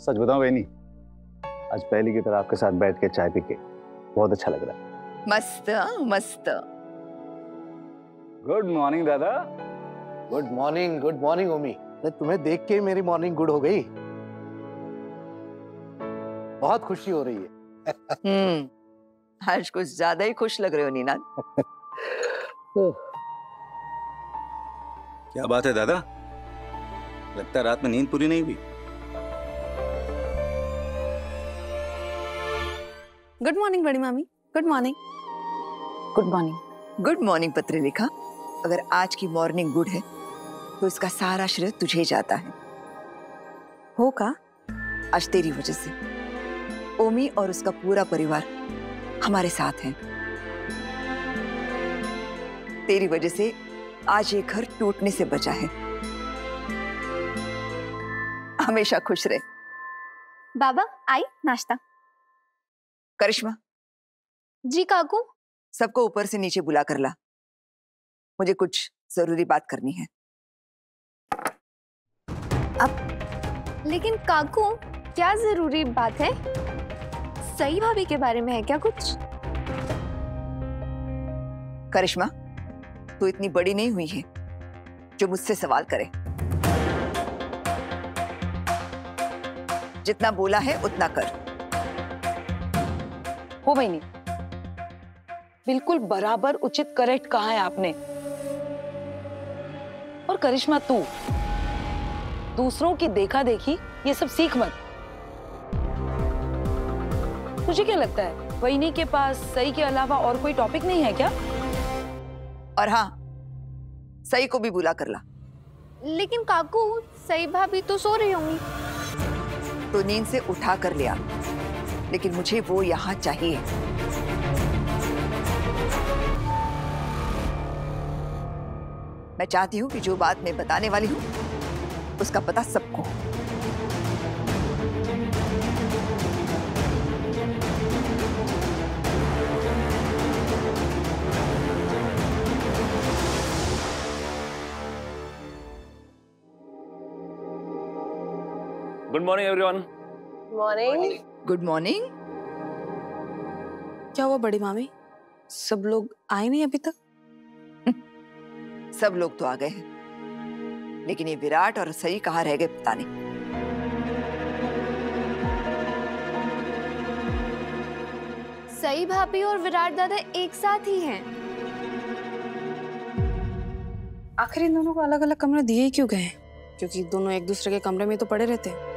सच बताऊं बहनी, आज पहली की तरह आपके साथ बैठ के चाय पी के बहुत अच्छा लग रहा है। मस्त मस्त। गुड मॉर्निंग दादा। गुड मॉर्निंग ओमी। तुम्हें देख के मेरी मॉर्निंग गुड हो गई। बहुत खुशी हो रही है। आज कुछ ज्यादा ही खुश लग रहे हो नीना। क्या बात है दादा, लगता है रात में नींद पूरी नहीं हुई। गुड मॉर्निंग बड़ी मामी। Good morning. Good morning. Good morning Patralekha. अगर आज की मॉर्निंग गुड है तो इसका सारा श्रेय तुझे जाता है। हो का? आज तेरी वजह से ओमी और उसका पूरा परिवार हमारे साथ हैं। तेरी वजह से आज ये घर टूटने से बचा है। हमेशा खुश रहे। बाबा आई नाश्ता। करिश्मा, जी काकू। सबको ऊपर से नीचे बुला कर ला, मुझे कुछ जरूरी बात करनी है। अब लेकिन काकू क्या जरूरी बात है? सई भाभी के बारे में है क्या कुछ? करिश्मा, तू इतनी बड़ी नहीं हुई है जो मुझसे सवाल करे। जितना बोला है उतना कर। हो बहनी, बिल्कुल बराबर उचित करेक्ट कहा है आपने। और करिश्मा, तू दूसरों की देखा देखी ये सब सीख मत। तुझे क्या लगता है वहीनी के पास सई के अलावा और कोई टॉपिक नहीं है क्या? और हाँ, सई को भी बुला कर ला। लेकिन काकू सई भाभी तो सो रही होंगी। तो नींद से उठा कर ले आ, लेकिन मुझे वो यहाँ चाहिए। मैं चाहती हूँ कि जो बात मैं बताने वाली हूँ उसका पता सबको हो। Good morning everyone. Morning. Good morning. क्या हुआ बड़ी मामी, सब लोग आए नहीं अभी तक? सब लोग तो आ गए हैं, लेकिन ये विराट और सई कहाँ रह गए पता नहीं। सई भाभी और विराट दादा एक साथ ही हैं। आखिर इन दोनों को अलग अलग कमरे दिए ही क्यों गए? क्योंकि दोनों एक दूसरे के कमरे में तो पड़े रहते हैं।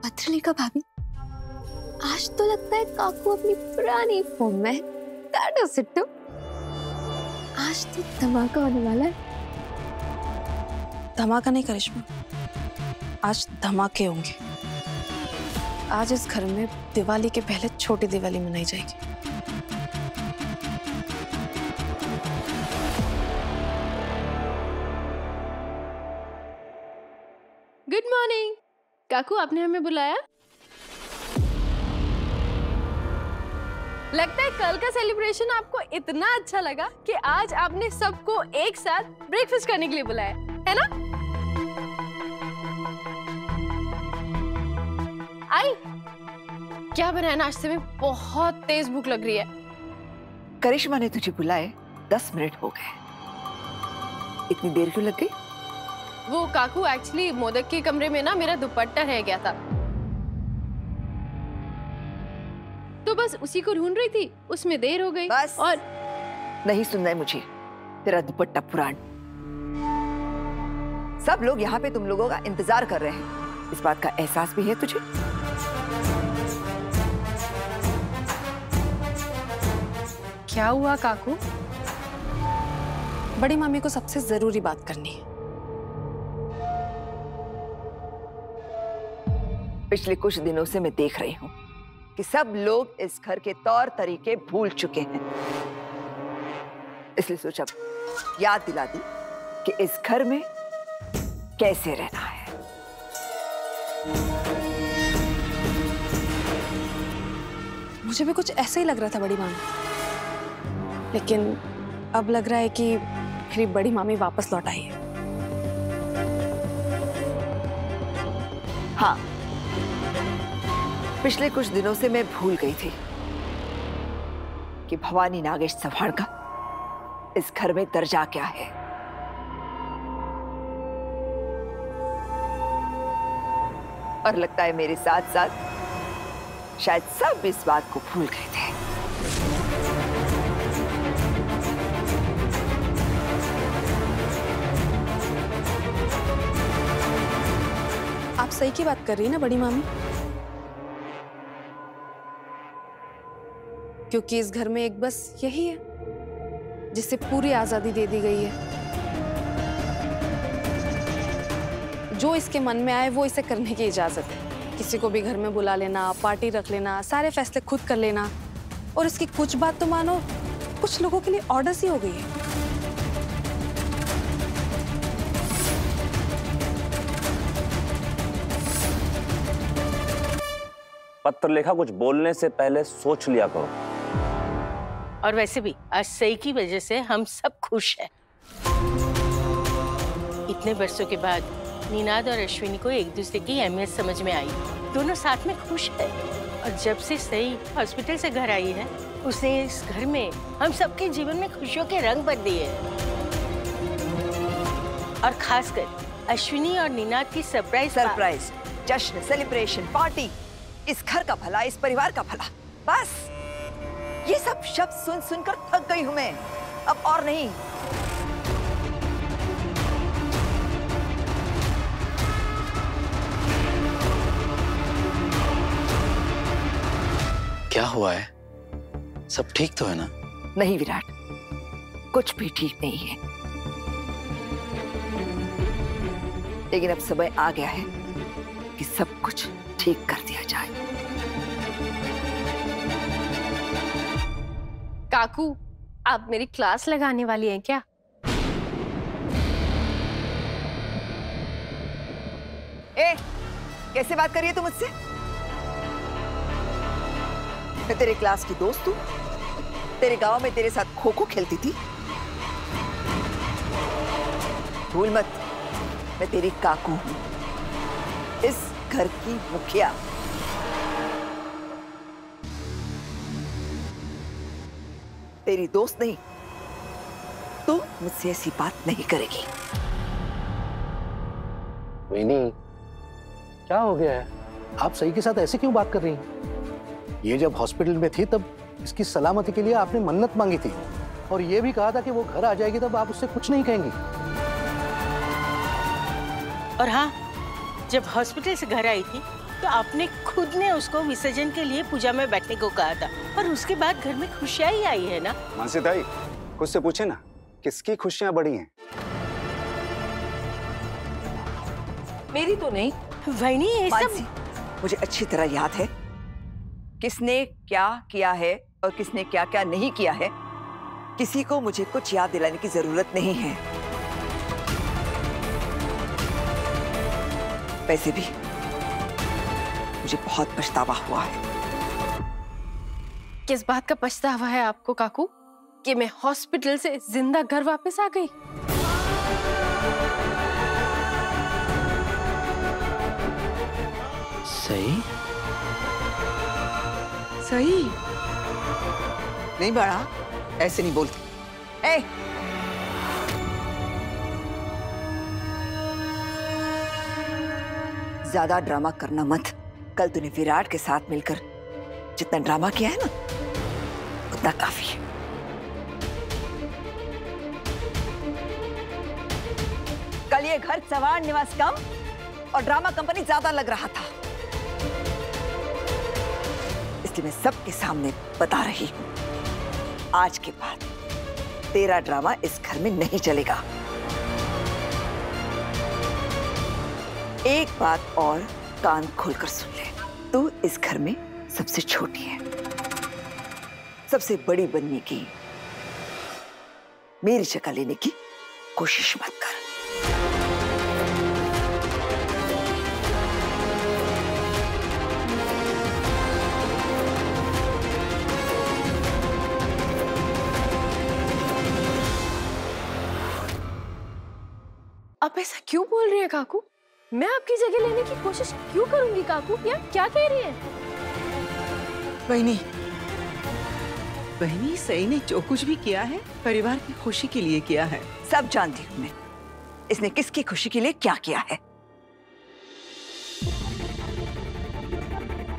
पत्रलेखा भाभी, आज तो लगता है काकू अपनी पुरानी फॉर्म में। That was it too। आज तो धमाका होने वाला है। धमाका नहीं करिश्मा, आज धमाके होंगे। आज इस घर में दिवाली के पहले छोटी दिवाली मनाई जाएगी। गुड मॉर्निंग काकू, आपने हमें बुलाया? लगता है कल का सेलिब्रेशन आपको इतना अच्छा लगा कि आज आपने सबको एक साथ ब्रेकफास्ट करने के लिए बुलाया, है ना? आई, क्या बनाया नाश्ते में? बहुत तेज भूख लग रही है। करिश्मा ने तुझे बुलाए 10 मिनट हो गए, इतनी देर क्यों लग गई? वो काकू एक्चुअली मोदक के कमरे में ना मेरा दुपट्टा रह गया था, तो बस उसी को ढूंढ रही थी, उसमें देर हो गई। बस और नहीं सुनना है मुझे तेरा दुपट्टा पुरान। सब लोग यहाँ पे तुम लोगों का इंतजार कर रहे हैं, इस बात का एहसास भी है तुझे? क्या हुआ काकू? बड़ी मामी को सबसे जरूरी बात करनी है। पिछले कुछ दिनों से मैं देख रही हूँ कि सब लोग इस घर के तौर तरीके भूल चुके हैं, इसलिए सोचा याद दिला दी कि इस घर में कैसे रहना है। मुझे भी कुछ ऐसा ही लग रहा था बड़ी मामी, लेकिन अब लग रहा है कि मेरी बड़ी मामी वापस लौट आई है। हाँ, पिछले कुछ दिनों से मैं भूल गई थी कि भवानी नागेश चव्हाण का इस घर में दर्जा क्या है। और लगता है मेरे साथ साथ शायद सब इस बात को भूल गए थे। आप सही की बात कर रही है ना बड़ी मामी? क्योंकि इस घर में एक बस यही है जिसे पूरी आजादी दे दी गई है। जो इसके मन में आए वो इसे करने की इजाजत है। किसी को भी घर में बुला लेना, पार्टी रख लेना, सारे फैसले खुद कर लेना। और इसकी कुछ बात तो मानो कुछ लोगों के लिए ऑर्डर सी हो गई है। पत्रलेखा, कुछ बोलने से पहले सोच लिया करो। और वैसे भी आज सई की वजह से हम सब खुश हैं। इतने वर्षों के बाद निनाद और अश्विनी को एक दूसरे की अहमियत समझ में आई। दोनों साथ में खुश है। और जब से सई हॉस्पिटल से घर आई है, उसने इस घर में हम सबके जीवन में खुशियों के रंग भर दिए हैं। और खासकर अश्विनी और निनाद की सरप्राइज जश्न, सेलिब्रेशन, पार्टी, इस घर का भला, इस परिवार का भला। बस ये सब शब्द सुन सुनकर थक गई हूं मैं, अब और नहीं। क्या हुआ है? सब ठीक तो है ना? नहीं विराट, कुछ भी ठीक नहीं है। लेकिन अब समय आ गया है कि सब कुछ ठीक कर दिया जाए। काकू, आप मेरी क्लास लगाने वाली हैं क्या? ए, कैसे बात कर रही है तू मुझसे? मैं तेरे क्लास की दोस्त हूँ। तेरे गांव में तेरे साथ खो खो खेलती थी। भूल मत, मैं तेरी काकू हूँ, इस घर की मुखिया। तेरी दोस्त नहीं। तू मुझसे ऐसी बात नहीं करेगी। वेनी, क्या हो गया है? आप सही के साथ ऐसे क्यों बात कर रही हैं? ये जब हॉस्पिटल में थी तब इसकी सलामती के लिए आपने मन्नत मांगी थी और ये भी कहा था कि वो घर आ जाएगी तब आप उससे कुछ नहीं कहेंगी। और हाँ, जब हॉस्पिटल से घर आई थी तो आपने खुद ने उसको विसर्जन के लिए पूजा में बैठने को कहा था। और उसके बाद घर में खुशियां ही आई है ना। मानसी ताई, खुद से पूछे ना, किसकी खुशियां बड़ी हैं? मेरी तो नहीं। वही ये मानसी, सब मुझे अच्छी तरह याद है किसने क्या किया है और किसने क्या क्या नहीं किया है। किसी को मुझे कुछ याद दिलाने की जरूरत नहीं है। वैसे भी मुझे बहुत पछतावा हुआ है। किस बात का पछतावा है आपको काकू? कि मैं हॉस्पिटल से जिंदा घर वापस आ गई? सही? सही नहीं बड़ा, ऐसे नहीं बोलती। ए, ज्यादा ड्रामा करना मत। कल तूने विराट के साथ मिलकर जितना ड्रामा किया है ना, उतना काफी है। कल ये घर चव्हाण निवास कम और ड्रामा कंपनी ज्यादा लग रहा था, इसलिए मैं सबके सामने बता रही हूं, आज के बाद तेरा ड्रामा इस घर में नहीं चलेगा। एक बात और कान खोलकर सुन ले, तू इस घर में सबसे छोटी है। सबसे बड़ी बनने की मेरी जगह लेने की कोशिश मत कर। आप ऐसा क्यों बोल रही हैं काकू? मैं आपकी जगह लेने की कोशिश क्यों करूंगी काकू? या क्या कह रही हैं? बहनी, बहनी सई ने जो कुछ भी किया है परिवार की खुशी के लिए किया है। सब जानती हूँ मैं, इसने किसकी खुशी के लिए क्या किया है।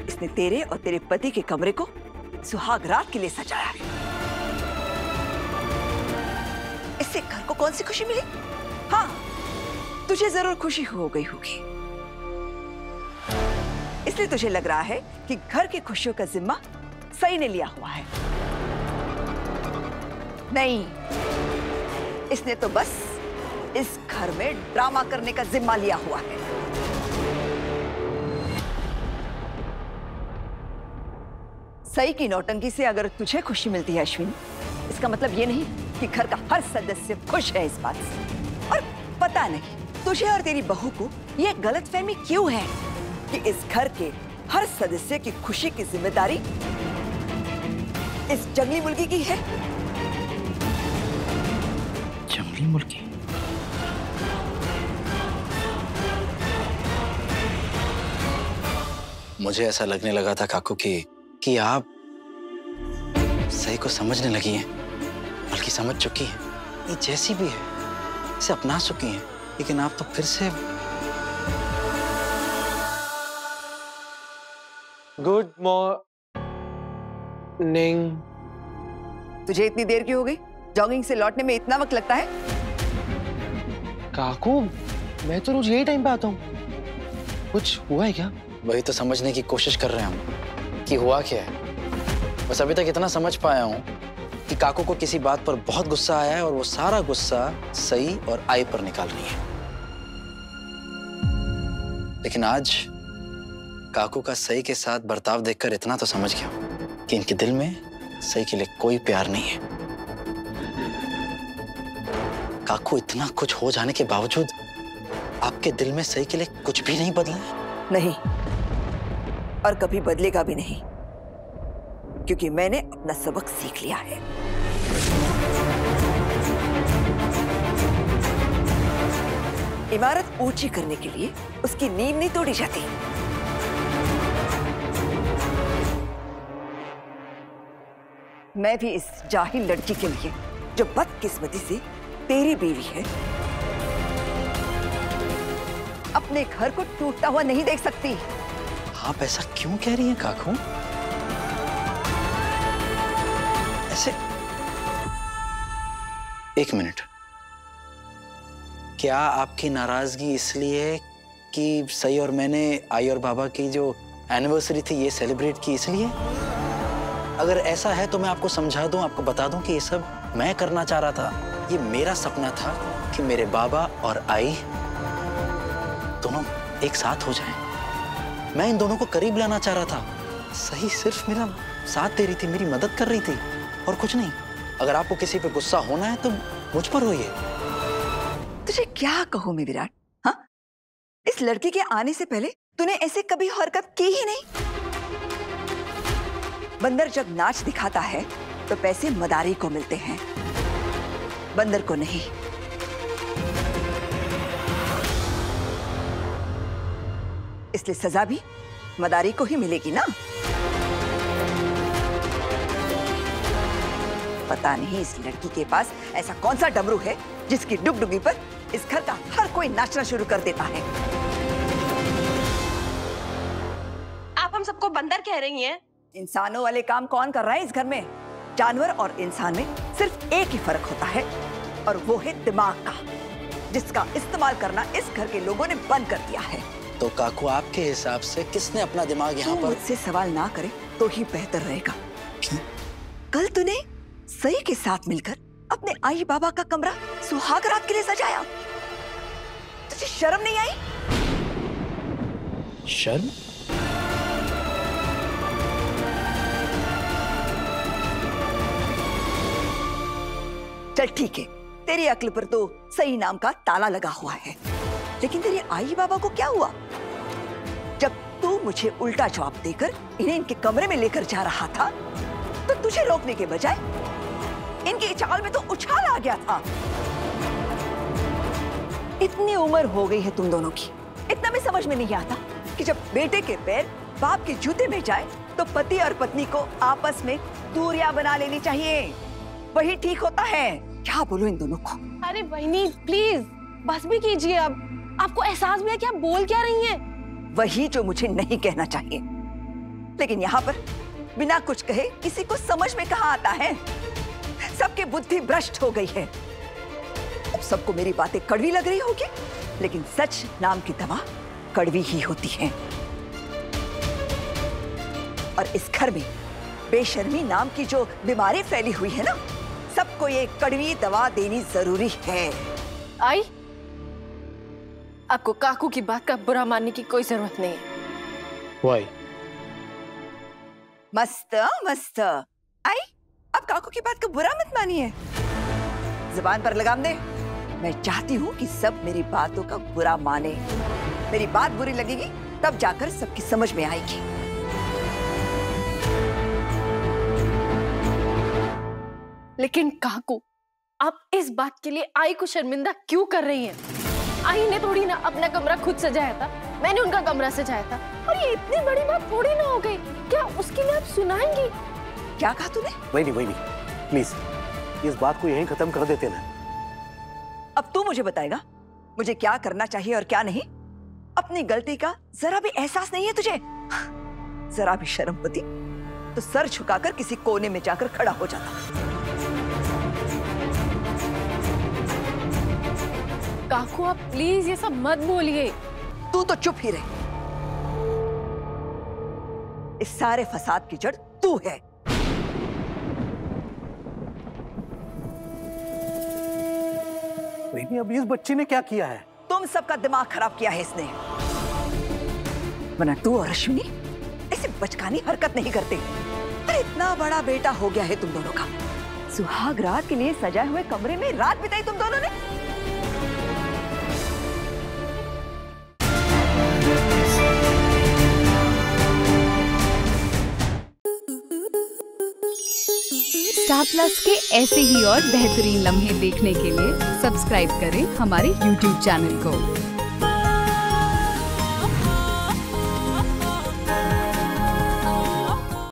इसने तेरे और तेरे पति के कमरे को सुहाग रात के लिए सजाया है। इससे घर को कौन सी खुशी मिली? हाँ, तुझे जरूर खुशी हो गई होगी, इसलिए तुझे लग रहा है कि घर की खुशियों का जिम्मा सई ने लिया हुआ है। नहीं, इसने तो बस इस घर में ड्रामा करने का जिम्मा लिया हुआ है। सई की नौटंकी से अगर तुझे खुशी मिलती है अश्विनी, इसका मतलब ये नहीं कि घर का हर सदस्य खुश है इस बात से। और पता नहीं तुझे और तेरी बहू को ये गलतफहमी क्यों है कि इस घर के हर सदस्य की खुशी की जिम्मेदारी इस जंगली मुर्गी की है। जंगली मुर्गी? मुझे ऐसा लगने लगा था काकू कि आप सही को समझने लगी हैं, बल्कि समझ चुकी हैं। ये जैसी भी है इसे अपना चुकी हैं, लेकिन आप तो फिर से। Good morning. तुझे इतनी देर क्यों हो गई? जॉगिंग से लौटने में इतना वक्त लगता है? काकू, मैं तो रोज यही टाइम पे आता हूँ। कुछ हुआ है क्या? वही तो समझने की कोशिश कर रहे हैं हम कि हुआ क्या है। बस अभी तक इतना समझ पाया हूँ कि काकू को किसी बात पर बहुत गुस्सा आया है और वो सारा गुस्सा सई और आई पर निकाल रही है। लेकिन आज काकू का सई के साथ बर्ताव देखकर इतना तो समझ गया कि इनके दिल में सई के लिए कोई प्यार नहीं है। काकू, इतना कुछ हो जाने के बावजूद आपके दिल में सई के लिए कुछ भी नहीं बदला है? नहीं, और कभी बदलेगा भी नहीं, क्योंकि मैंने अपना सबक सीख लिया है। इमारत ऊंची करने के लिए उसकी नींव नहीं तोड़ी जाती। मैं भी इस जाहिल लड़की के लिए, जो बदकिस्मती से तेरी बीवी है, अपने घर को टूटता हुआ नहीं देख सकती। आप ऐसा क्यों कह रही हैं काकू? ऐसे एक मिनट, क्या आपकी नाराजगी इसलिए कि सई और मैंने आई और बाबा की जो एनिवर्सरी थी ये सेलिब्रेट की इसलिए? अगर ऐसा है तो मैं आपको समझा दूं, आपको बता दूं कि ये सब मैं करना चाह रहा था। ये मेरा सपना था कि मेरे बाबा और आई दोनों एक साथ हो जाएं। मैं इन दोनों को करीब लाना चाह रहा था। सही सिर्फ मेरा साथ दे रही थी, मेरी मदद कर रही थी और कुछ नहीं। अगर आपको किसी पे गुस्सा होना है तो मुझ पर होइए। तुझे क्या कहूं मैं विराट? हाँ, इस लड़की के आने से पहले तूने ऐसे कभी हरकत की ही नहीं। बंदर जब नाच दिखाता है तो पैसे मदारी को मिलते हैं, बंदर को नहीं। इसलिए सजा भी मदारी को ही मिलेगी ना। पता नहीं इस लड़की के पास ऐसा कौन सा डमरू है जिसकी डुगडुगी पर इस घर का हर कोई नाचना शुरू कर देता है। आप हम सबको बंदर कह रही हैं? इंसानों वाले काम कौन कर रहा है इस घर में? जानवर और इंसान में सिर्फ एक ही फर्क होता है, और वो है दिमाग का, जिसका इस्तेमाल करना इस घर के लोगों ने बंद कर दिया है। तो काकू, आपके हिसाब से किसने अपना दिमाग यहाँ पर? मुझसे सवाल ना करे तो ही बेहतर रहेगा। कल तूने सई के साथ मिलकर अपने आई बाबा का कमरा सुहाग रात के लिए सजाया। तुझे शर्म नहीं आई? शर्म? चल ठीक है, तेरी अक्ल पर तो सही नाम का ताला लगा हुआ है, लेकिन तेरे आई बाबा को क्या हुआ? जब तू मुझे उल्टा जवाब देकर इन्हें इनके कमरे में लेकर जा रहा था, तो तुझे रोकने के बजाय इनकी चाल में तो उछाल आ गया था। इतनी उम्र हो गई है तुम दोनों की, इतना भी समझ में नहीं आता कि जब बेटे के पैर बाप के जूते में जाए तो पति और पत्नी को आपस में दूरियां बना लेनी चाहिए, वही ठीक होता है। क्या बोलूं इन दोनों को? अरे बहनी प्लीज बस भी कीजिए, अब आपको एहसास भी है कि आप बोल क्या रही हैं? वही जो मुझे नहीं कहना चाहिए, लेकिन यहाँ पर बिना कुछ कहे किसी को समझ में कहाँ आता है। सबकी बुद्धि भ्रष्ट हो गई है। अब सबको मेरी बातें कड़वी लग रही होगी, लेकिन सच नाम की दवा कड़वी ही होती है। और इस घर में बेशर्मी नाम की जो बीमारी फैली हुई है ना, सबको ये कड़वी दवा देनी जरूरी है। आई, आपको काकू की बात का बुरा मानने की कोई जरूरत नहीं है। वाई मस्त मस्त। आई, अब काकू की बात को बुरा मत मानिए, जुबान पर लगाम दे। मैं चाहती हूँ कि सब मेरी बातों का बुरा माने। मेरी बात बुरी लगेगी तब जाकर सबकी समझ में आएगी। लेकिन काकू, आप इस बात के लिए आई को शर्मिंदा क्यों कर रही हैं? आई ने थोड़ी ना अपना कमरा खुद सजाया था, मैंने उनका कमरा सजाया था, और ये इतनी बड़ी बात थोड़ी ना हो गई। क्या उसके लिए आप सुनाएंगी? क्या कहा तूने? वही नहीं, प्लीज इस बात को यहीं खत्म कर देते ना। अब तू मुझे बताएगा मुझे क्या करना चाहिए और क्या नहीं? अपनी गलती का जरा भी एहसास नहीं है तुझे? जरा भी शर्म होती तो सर झुकाकर किसी कोने में जाकर खड़ा हो जाता। काकू आप प्लीज ये सब मत बोलिए। तू तो चुप ही रहे। इस सारे फसाद की जड़ तू है। नहीं, अब इस बच्ची ने क्या किया है? तुम सबका दिमाग खराब किया है इसने, वरना तू और अश्विनी ऐसे बचकानी हरकत नहीं करते। अरे इतना बड़ा बेटा हो गया है तुम दोनों का, सुहाग रात के लिए सजाए हुए कमरे में रात बिताई तुम दोनों ने। स्टार प्लस के ऐसे ही और बेहतरीन लम्हे देखने के लिए सब्सक्राइब करें हमारे YouTube चैनल को।